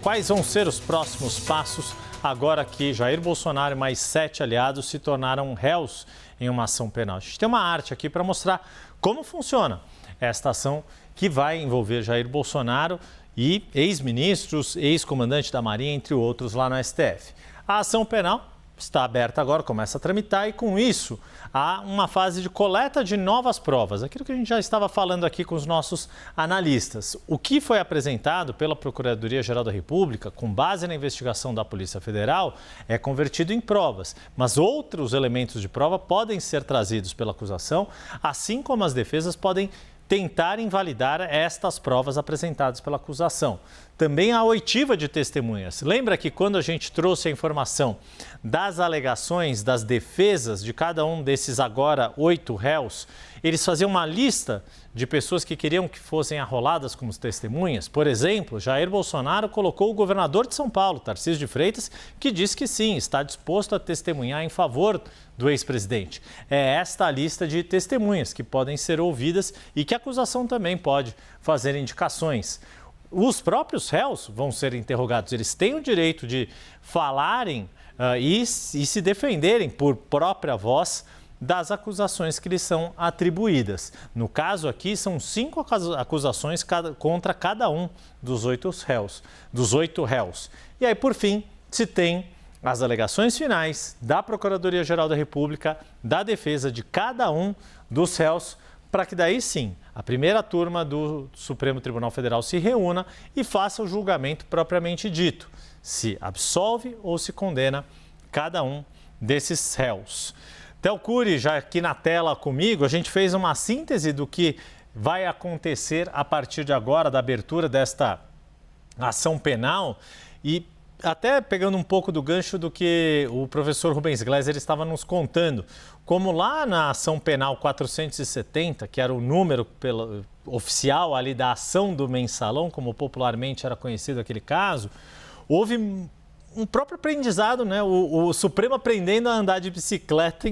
Quais vão ser os próximos passos agora que Jair Bolsonaro e mais 7 aliados se tornaram réus em uma ação penal? A gente tem uma arte aqui para mostrar como funciona esta ação que vai envolver Jair Bolsonaro e ex-ministros, ex-comandante da Marinha, entre outros, lá no STF. A ação penal está aberta agora, começa a tramitar e, com isso, há uma fase de coleta de novas provas. Aquilo que a gente já estava falando aqui com os nossos analistas. O que foi apresentado pela Procuradoria-Geral da República, com base na investigação da Polícia Federal, é convertido em provas. Mas outros elementos de prova podem ser trazidos pela acusação, assim como as defesas podem tentar invalidar estas provas apresentadas pela acusação. Também a oitiva de testemunhas. Lembra que quando a gente trouxe a informação das alegações, das defesas de cada um desses agora 8 réus, eles faziam uma lista de pessoas que queriam que fossem arroladas como testemunhas. Por exemplo, Jair Bolsonaro colocou o governador de São Paulo, Tarcísio de Freitas, que disse que sim, está disposto a testemunhar em favor do ex-presidente. É esta a lista de testemunhas que podem ser ouvidas e que a acusação também pode fazer indicações. Os próprios réus vão ser interrogados, eles têm o direito de falarem e se defenderem por própria voz das acusações que lhes são atribuídas. No caso aqui, são 5 acusações contra cada um dos 8 réus. E aí, por fim, se tem as alegações finais da Procuradoria-Geral da República, da defesa de cada um dos réus, para que daí sim a primeira turma do Supremo Tribunal Federal se reúna e faça o julgamento propriamente dito, se absolve ou se condena cada um desses réus. Theo Cury, já aqui na tela comigo, a gente fez uma síntese do que vai acontecer a partir de agora, da abertura desta ação penal e até pegando um pouco do gancho do que o professor Rubens Gleiser estava nos contando, como lá na ação penal 470, que era o número oficial ali da ação do mensalão, como popularmente era conhecido aquele caso, houve um próprio aprendizado, né? O Supremo aprendendo a andar de bicicleta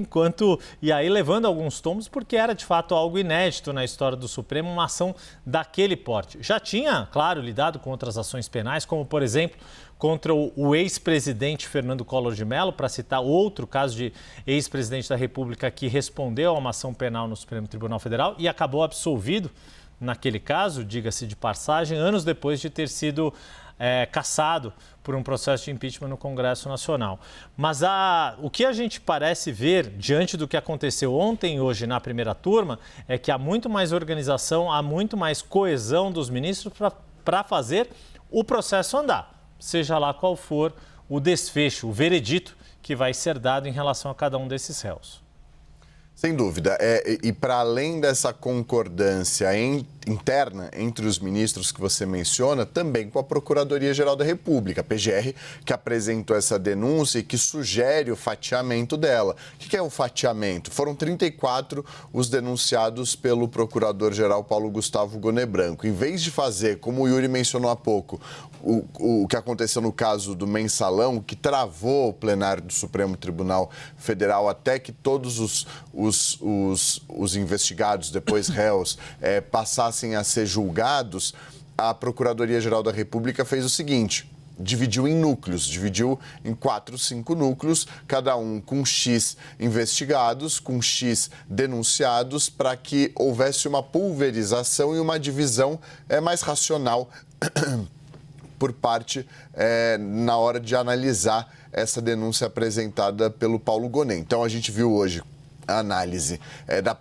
e aí levando alguns tombos, porque era de fato algo inédito na história do Supremo, uma ação daquele porte. Já tinha, claro, lidado com outras ações penais, como por exemplo, contra o ex-presidente Fernando Collor de Mello, para citar outro caso de ex-presidente da República que respondeu a uma ação penal no Supremo Tribunal Federal e acabou absolvido naquele caso, diga-se de passagem, anos depois de ter sido cassado por um processo de impeachment no Congresso Nacional. Mas o que a gente parece ver diante do que aconteceu ontem e hoje na primeira turma é que há muito mais organização, há muito mais coesão dos ministros para fazer o processo andar, seja lá qual for o desfecho, o veredito que vai ser dado em relação a cada um desses réus. Sem dúvida. E para além dessa concordância interna entre os ministros que você menciona, também com a Procuradoria-Geral da República, a PGR, que apresentou essa denúncia e que sugere o fatiamento dela. O que é o fatiamento? Foram 34 os denunciados pelo Procurador-Geral Paulo Gustavo Goné Branco. Em vez de fazer, como o Yuri mencionou há pouco, o que aconteceu no caso do mensalão, que travou o plenário do Supremo Tribunal Federal até que todos os investigados, depois réus, passassem a ser julgados, a Procuradoria-Geral da República fez o seguinte: dividiu em núcleos, dividiu em 4, 5 núcleos, cada um com X investigados, com X denunciados, para que houvesse uma pulverização e uma divisão mais racional por parte, na hora de analisar essa denúncia apresentada pelo Paulo Goné. Então, a gente viu hoje a análise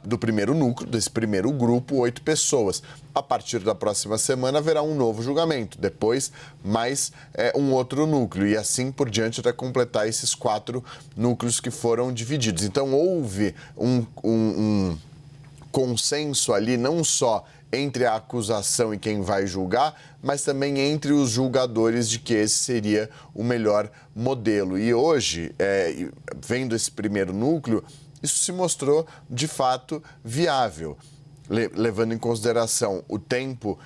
do primeiro núcleo, desse primeiro grupo, 8 pessoas. A partir da próxima semana haverá um novo julgamento, depois mais um outro núcleo e assim por diante até completar esses 4 núcleos que foram divididos. Então houve um consenso ali, não só entre a acusação e quem vai julgar, mas também entre os julgadores de que esse seria o melhor modelo. E hoje, vendo esse primeiro núcleo, isso se mostrou, de fato, viável, levando em consideração o tempo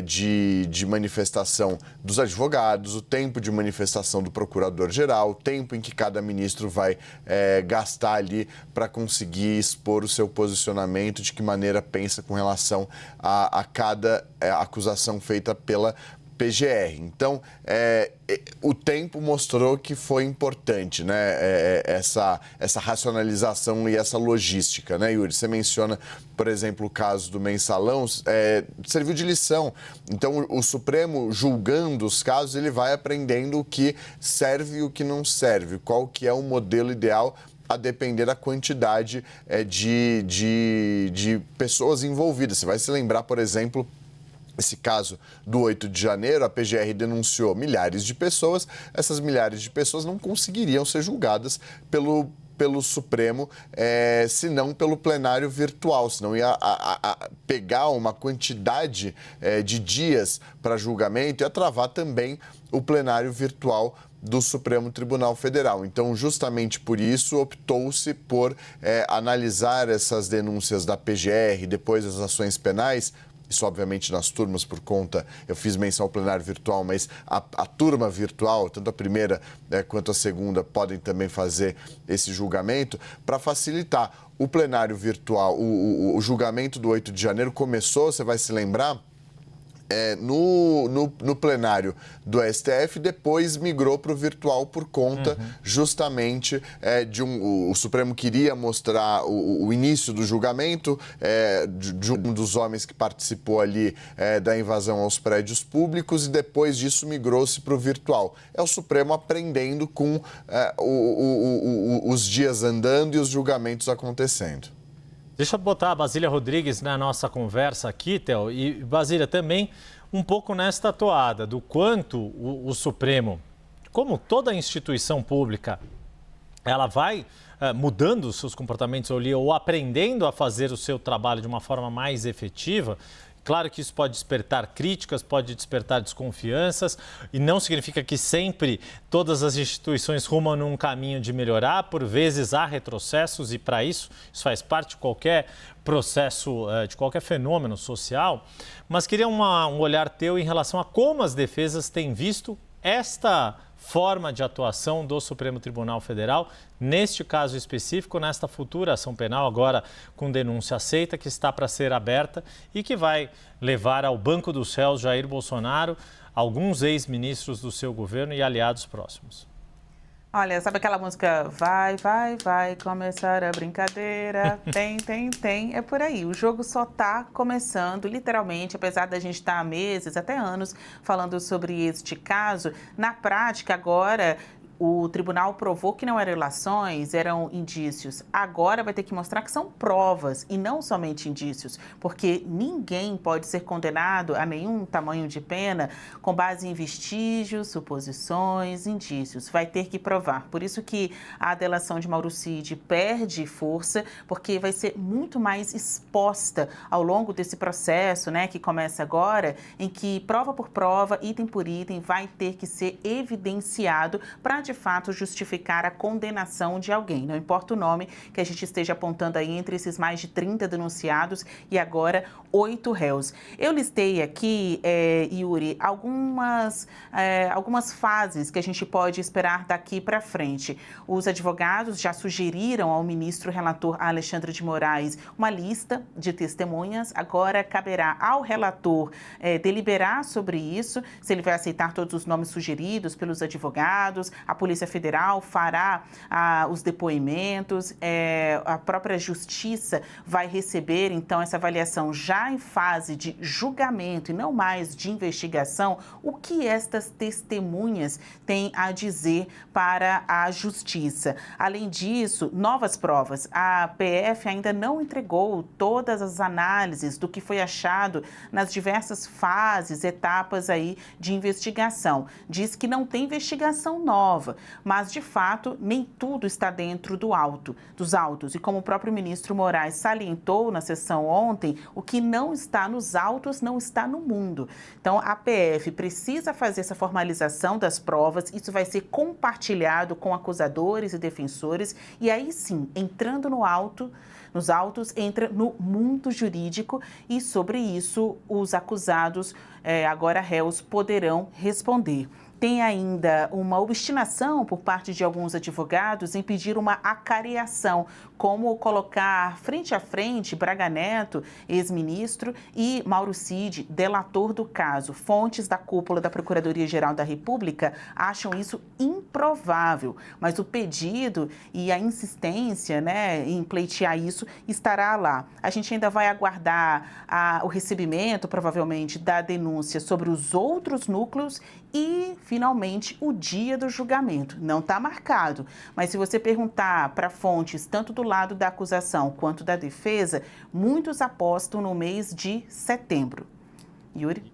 de manifestação dos advogados, o tempo de manifestação do procurador-geral, o tempo em que cada ministro vai gastar ali para conseguir expor o seu posicionamento, de que maneira pensa com relação a cada acusação feita pela PGR. Então, o tempo mostrou que foi importante, né, essa racionalização e essa logística, né, Yuri? Você menciona, por exemplo, o caso do mensalão, serviu de lição. Então, o Supremo, julgando os casos, ele vai aprendendo o que serve e o que não serve, qual que é o modelo ideal a depender da quantidade de pessoas envolvidas. Você vai se lembrar, por exemplo, esse caso do 8 de janeiro, a PGR denunciou milhares de pessoas. Essas milhares de pessoas não conseguiriam ser julgadas pelo Supremo, se não pelo plenário virtual, senão ia pegar uma quantidade de dias para julgamento e ia travar também o plenário virtual do Supremo Tribunal Federal. Então, justamente por isso, optou-se por analisar essas denúncias da PGR, depois as ações penais. Isso, obviamente, nas turmas, por conta, eu fiz menção ao plenário virtual, mas a turma virtual, tanto a primeira quanto a segunda, podem também fazer esse julgamento para facilitar. O plenário virtual, o julgamento do 8 de janeiro começou, você vai se lembrar, no plenário do STF, depois migrou para o virtual por conta justamente o Supremo queria mostrar o início do julgamento de um dos homens que participou ali da invasão aos prédios públicos e depois disso migrou-se para o virtual. É o Supremo aprendendo com os dias andando e os julgamentos acontecendo. Deixa eu botar a Basília Rodrigues na nossa conversa aqui, Theo. E, Basília, também um pouco nesta toada do quanto o Supremo, como toda instituição pública, ela vai mudando os seus comportamentos ou aprendendo a fazer o seu trabalho de uma forma mais efetiva. Claro que isso pode despertar críticas, pode despertar desconfianças e não significa que sempre todas as instituições rumam num caminho de melhorar. Por vezes há retrocessos e para isso faz parte de qualquer processo, de qualquer fenômeno social. Mas queria um olhar teu em relação a como as defesas têm visto esta forma de atuação do Supremo Tribunal Federal, neste caso específico, nesta futura ação penal, agora com denúncia aceita, que está para ser aberta e que vai levar ao banco dos réus Jair Bolsonaro, alguns ex-ministros do seu governo e aliados próximos. Olha, sabe aquela música vai começar a brincadeira, tem, é por aí. O jogo só está começando, literalmente, apesar da gente estar há meses, até anos, falando sobre este caso. Na prática, agora, o tribunal provou que não eram ilações, eram indícios. Agora vai ter que mostrar que são provas e não somente indícios, porque ninguém pode ser condenado a nenhum tamanho de pena com base em vestígios, suposições, indícios. Vai ter que provar. Por isso que a delação de Mauro Cid perde força, porque vai ser muito mais exposta ao longo desse processo, né, que começa agora, em que prova por prova, item por item, vai ter que ser evidenciado para de fato justificar a condenação de alguém. Não importa o nome que a gente esteja apontando aí entre esses mais de 30 denunciados e agora 8 réus. Eu listei aqui, Yuri, algumas fases que a gente pode esperar daqui para frente. Os advogados já sugeriram ao ministro relator Alexandre de Moraes uma lista de testemunhas. Agora caberá ao relator deliberar sobre isso, se ele vai aceitar todos os nomes sugeridos pelos advogados. A Polícia Federal fará os depoimentos, a própria Justiça vai receber, então, essa avaliação já em fase de julgamento e não mais de investigação, o que estas testemunhas têm a dizer para a Justiça. Além disso, novas provas. A PF ainda não entregou todas as análises do que foi achado nas diversas fases, etapas aí de investigação. Diz que não tem investigação nova, mas, de fato, nem tudo está dentro dos autos. E como o próprio ministro Moraes salientou na sessão ontem, o que não está nos autos não está no mundo. Então, a PF precisa fazer essa formalização das provas, isso vai ser compartilhado com acusadores e defensores, e aí sim, entrando nos autos, entra no mundo jurídico e, sobre isso, os acusados, agora réus, poderão responder. tem ainda uma obstinação por parte de alguns advogados em pedir uma acareação, como colocar frente a frente Braga Neto, ex-ministro, e Mauro Cid, delator do caso. Fontes da cúpula da Procuradoria-Geral da República acham isso improvável, mas o pedido e a insistência, né, em pleitear isso estará lá. A gente ainda vai aguardar o recebimento, provavelmente, da denúncia sobre os outros núcleos e, finalmente, o dia do julgamento. Não está marcado, mas se você perguntar para fontes, tanto do lado da acusação quanto da defesa, muitos apostam no mês de setembro. Yuri?